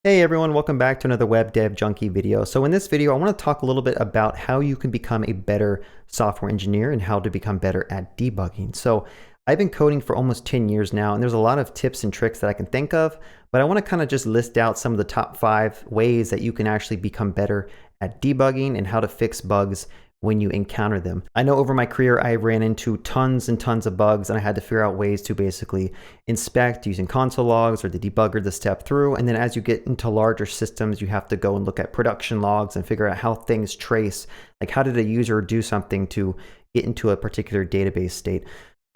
Hey everyone, welcome back to another Web Dev Junkie video. So in this video, I want to talk a little bit about how you can become a better software engineer and how to become better at debugging. So I've been coding for almost 10 years now, and there's a lot of tips and tricks that I can think of, but I want to kind of just list out some of the top 5 ways that you can actually become better at debugging and how to fix bugs when you encounter them. I know over my career, I ran into tons and tons of bugs, and I had to figure out ways to basically inspect using console logs or the debugger to step through. And then as you get into larger systems, you have to go and look at production logs and figure out how things trace, like how did a user do something to get into a particular database state.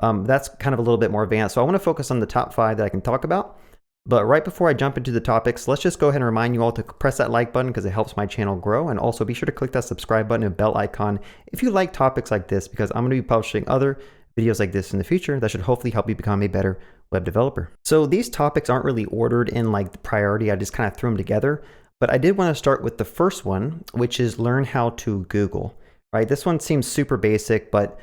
That's kind of a little bit more advanced. So I want to focus on the top 5 that I can talk about. But right before I jump into the topics, let's just go ahead and remind you all to press that like button because it helps my channel grow. And also be sure to click that subscribe button and bell icon if you like topics like this, because I'm going to be publishing other videos like this in the future that should hopefully help you become a better web developer. So these topics aren't really ordered in like the priority. I just kind of threw them together. But I did want to start with the first one, which is learn how to Google, right? This one seems super basic, but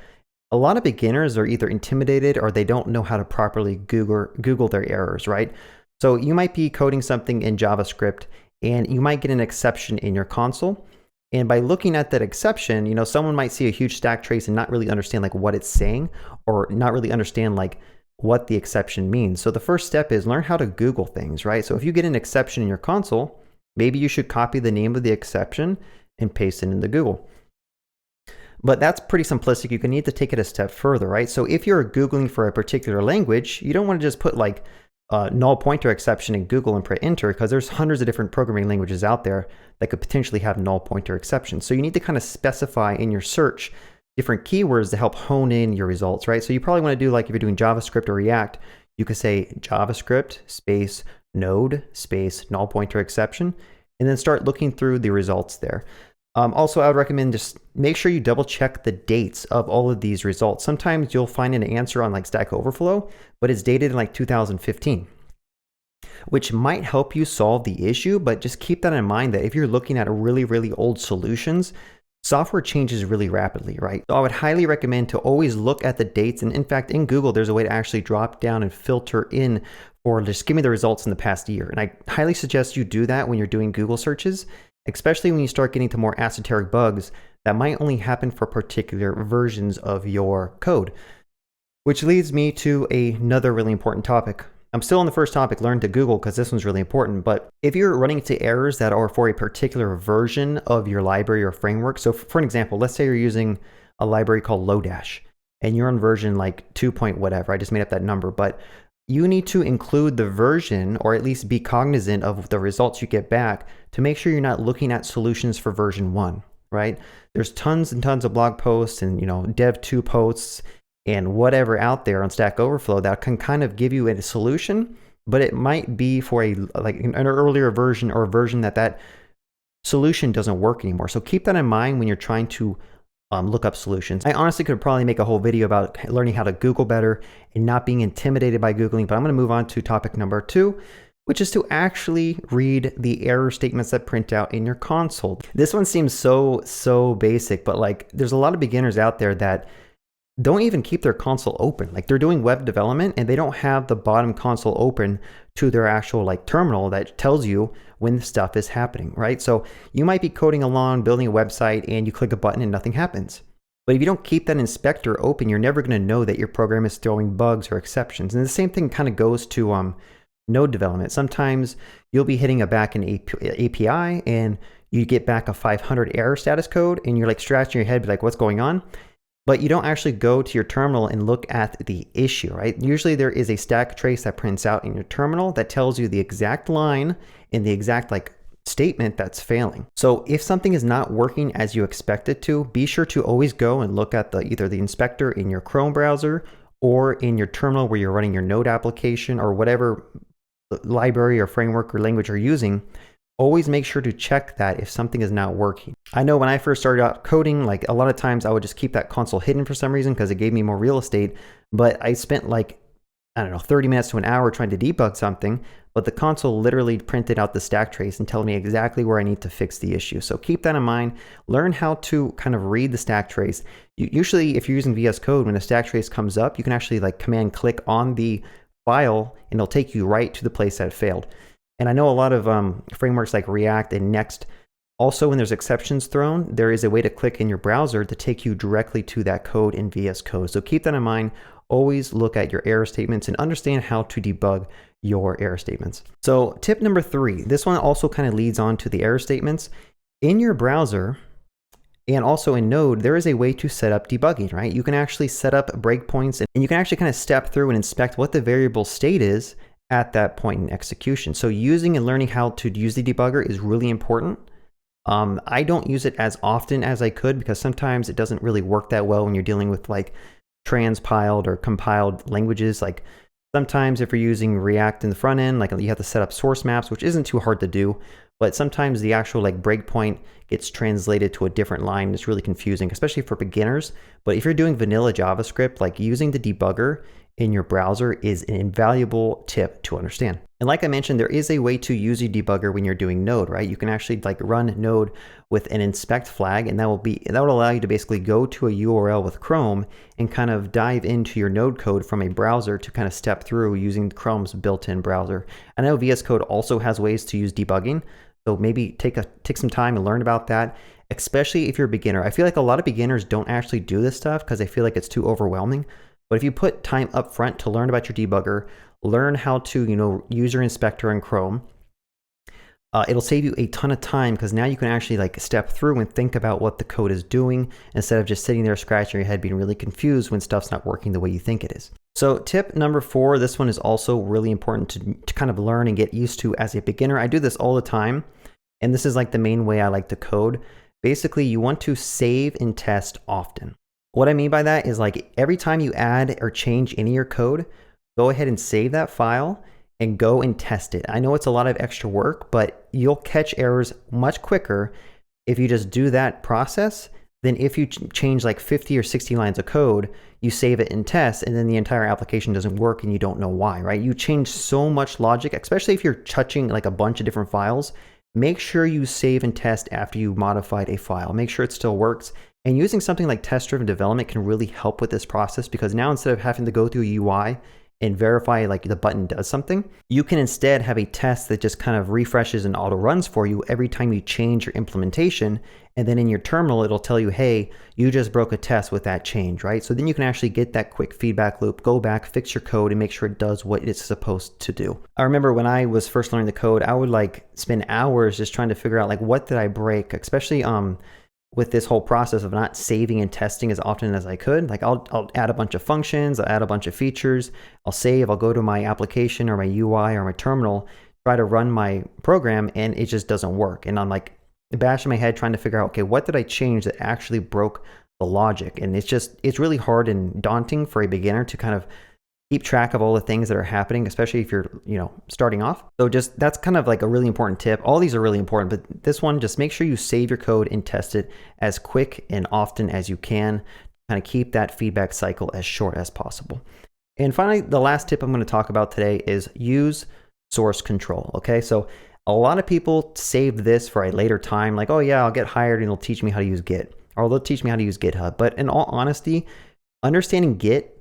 a lot of beginners are either intimidated or they don't know how to properly Google their errors, right? So you might be coding something in JavaScript and you might get an exception in your console. And by looking at that exception, you know, someone might see a huge stack trace and not really understand like what it's saying, or not really understand like what the exception means. So the first step is learn how to Google things, right? So if you get an exception in your console, maybe you should copy the name of the exception and paste it into Google. But that's pretty simplistic. You can need to take it a step further, right? So if you're Googling for a particular language, you don't want to just put like null pointer exception in Google and press enter, because there's hundreds of different programming languages out there that could potentially have null pointer exceptions. So you need to kind of specify in your search different keywords to help hone in your results, right? So you probably want to do, like if you're doing JavaScript or React, you could say JavaScript space node space null pointer exception, and then start looking through the results there. Also, I would recommend just make sure you double check the dates of all of these results. Sometimes you'll find an answer on like Stack Overflow, but it's dated in like 2015, which might help you solve the issue. But just keep that in mind that if you're looking at really, really old solutions, software changes really rapidly, right? So I would highly recommend to always look at the dates. And in fact, in Google, there's a way to actually drop down and filter in, or just give me the results in the past year. And I highly suggest you do that when you're doing Google searches, especially when you start getting to more esoteric bugs that might only happen for particular versions of your code. Which leads me to another really important topic. I'm still on the first topic, learn to Google, because this one's really important. But if you're running into errors that are for a particular version of your library or framework, so for an example, let's say you're using a library called Lodash, and you're on version like 2 point whatever, I just made up that number, but you need to include the version, or at least be cognizant of the results you get back, to make sure you're not looking at solutions for version 1, right? There's tons and tons of blog posts and, you know, dev2 posts and whatever out there on Stack Overflow that can kind of give you a solution, but it might be for like an earlier version, or a version that solution doesn't work anymore. So keep that in mind when you're trying to look up solutions. I honestly could probably make a whole video about learning how to Google better and not being intimidated by Googling, but I'm going to move on to topic number 2, which is to actually read the error statements that print out in your console. This one seems so basic, but like there's a lot of beginners out there that don't even keep their console open. Like they're doing web development and they don't have the bottom console open to their actual like terminal that tells you when the stuff is happening, right? So you might be coding along, building a website, and you click a button and nothing happens. But if you don't keep that inspector open, you're never going to know that your program is throwing bugs or exceptions. And the same thing kind of goes to node development. Sometimes you'll be hitting a backend API and you get back a 500 error status code and you're like scratching your head, like, what's going on? But you don't actually go to your terminal and look at the issue, right? Usually there is a stack trace that prints out in your terminal that tells you the exact line and the exact like statement that's failing. So if something is not working as you expect it to, be sure to always go and look at either the inspector in your Chrome browser or in your terminal where you're running your node application or whatever library or framework or language you're using. Always make sure to check that if something is not working. I know when I first started out coding, like a lot of times I would just keep that console hidden for some reason because it gave me more real estate, but I spent like, I don't know, 30 minutes to an hour trying to debug something, but the console literally printed out the stack trace and telling me exactly where I need to fix the issue. So keep that in mind. Learn how to kind of read the stack trace. Usually if you're using VS Code, when a stack trace comes up, you can actually like command click on the file and it'll take you right to the place that it failed. And I know a lot of frameworks like React and Next, also when there's exceptions thrown, there is a way to click in your browser to take you directly to that code in VS Code. So keep that in mind. Always look at your error statements and understand how to debug your error statements. So tip number 3, this one also kind of leads on to the error statements. In your browser and also in Node, there is a way to set up debugging, right? You can actually set up breakpoints and you can actually kind of step through and inspect what the variable state is at that point in execution. So using and learning how to use the debugger is really important. I don't use it as often as I could because sometimes it doesn't really work that well when you're dealing with like transpiled or compiled languages. Like sometimes if you're using React in the front end, like you have to set up source maps, which isn't too hard to do, but sometimes the actual like breakpoint gets translated to a different line. It's really confusing, especially for beginners. But if you're doing vanilla JavaScript, like using the debugger in your browser is an invaluable tip to understand. And like I mentioned, there is a way to use the debugger when you're doing Node, right? You can actually like run Node with an inspect flag, and that will allow you to basically go to a URL with Chrome and kind of dive into your Node code from a browser to kind of step through using Chrome's built-in browser. I know VS Code also has ways to use debugging, so maybe take some time and learn about that, especially if you're a beginner. I feel like a lot of beginners don't actually do this stuff because they feel like it's too overwhelming. But if you put time up front to learn about your debugger, learn how to, use your inspector in Chrome, it'll save you a ton of time because now you can actually like step through and think about what the code is doing instead of just sitting there scratching your head being really confused when stuff's not working the way you think it is. So tip number 4, this one is also really important to kind of learn and get used to as a beginner. I do this all the time, and this is like the main way I like to code. Basically, you want to save and test often. What I mean by that is like every time you add or change any of your code, go ahead and save that file and go and test it. I know it's a lot of extra work, but you'll catch errors much quicker if you just do that process than if you change like 50 or 60 lines of code, you save it and test, and then the entire application doesn't work and you don't know why, right? You change so much logic, especially if you're touching like a bunch of different files. Make sure you save and test after you modified a file. Make sure it still works. And using something like test-driven development can really help with this process because now instead of having to go through a UI and verify like the button does something, you can instead have a test that just kind of refreshes and auto runs for you every time you change your implementation. And then in your terminal, it'll tell you, hey, you just broke a test with that change, right? So then you can actually get that quick feedback loop, go back, fix your code, and make sure it does what it's supposed to do. I remember when I was first learning the code, I would like spend hours just trying to figure out like what did I break, especially with this whole process of not saving and testing as often as I could. Like I'll add a bunch of functions, I'll add a bunch of features, I'll save, I'll go to my application or my UI or my terminal, try to run my program, and it just doesn't work. And I'm like bashing my head trying to figure out, okay, what did I change that actually broke the logic? And it's really hard and daunting for a beginner to kind of keep track of all the things that are happening, especially if you're, starting off. So just that's kind of like a really important tip. All these are really important, but this one, just make sure you save your code and test it as quick and often as you can. Kind of keep that feedback cycle as short as possible. And finally, the last tip I'm going to talk about today is use source control. Okay, so a lot of people save this for a later time, like, oh yeah, I'll get hired and they'll teach me how to use Git, or they'll teach me how to use GitHub. But in all honesty, understanding Git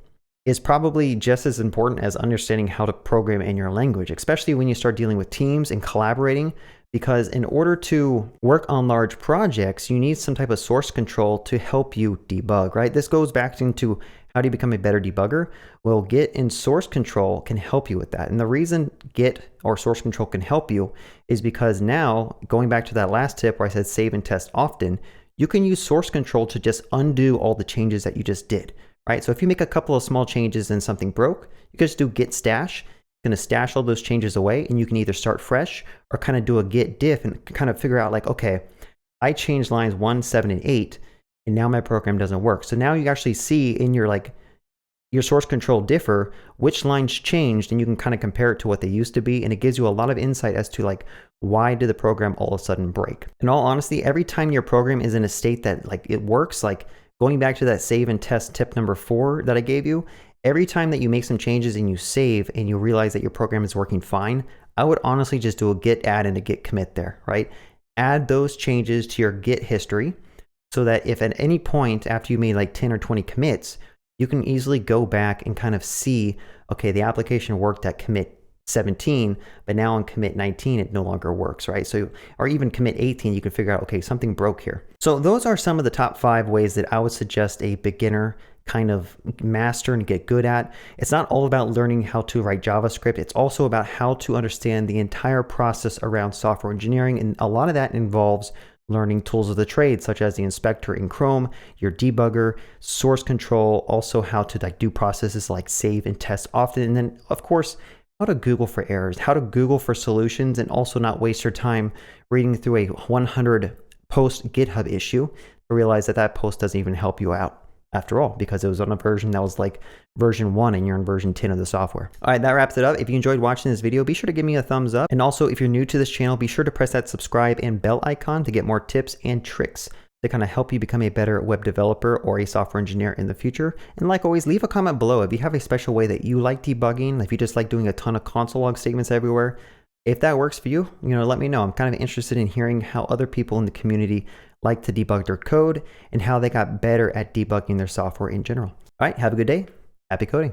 is probably just as important as understanding how to program in your language, especially when you start dealing with teams and collaborating, because in order to work on large projects, you need some type of source control to help you debug, right? This goes back into how do you become a better debugger? Well, Git and source control can help you with that. And the reason Git or source control can help you is because now, going back to that last tip where I said save and test often, you can use source control to just undo all the changes that you just did. Right? So if you make a couple of small changes and something broke, you can just do git stash. You're going to stash all those changes away, and you can either start fresh or kind of do a git diff and kind of figure out like, okay, I changed lines 1, 7, and 8, and now my program doesn't work. So now you actually see in your source control differ which lines changed, and you can kind of compare it to what they used to be, and it gives you a lot of insight as to like why did the program all of a sudden break. In all honesty, every time your program is in a state that like it works, like going back to that save and test tip number 4 that I gave you, every time that you make some changes and you save and you realize that your program is working fine, I would honestly just do a git add and a git commit there, right? Add those changes to your Git history so that if at any point after you made like 10 or 20 commits, you can easily go back and kind of see, okay, the application worked at commit 17, but now on commit 19, it no longer works, right? So, or even commit 18, you can figure out, okay, something broke here. So those are some of the top 5 ways that I would suggest a beginner kind of master and get good at. It's not all about learning how to write JavaScript. It's also about how to understand the entire process around software engineering. And a lot of that involves learning tools of the trade, such as the inspector in Chrome, your debugger, source control, also how to do processes like save and test often. And then of course, how to Google for errors, how to Google for solutions, and also not waste your time reading through a 100 post GitHub issue to realize that that post doesn't even help you out after all, because it was on a version that was like version 1 and you're in version 10 of the software. All right, that wraps it up. If you enjoyed watching this video, be sure to give me a thumbs up. And also, if you're new to this channel, be sure to press that subscribe and bell icon to get more tips and tricks to kind of help you become a better web developer or a software engineer in the future. And like always, leave a comment below if you have a special way that you like debugging, if you just like doing a ton of console log statements everywhere. If that works for you, let me know. I'm kind of interested in hearing how other people in the community like to debug their code and how they got better at debugging their software in general. All right, have a good day. Happy coding.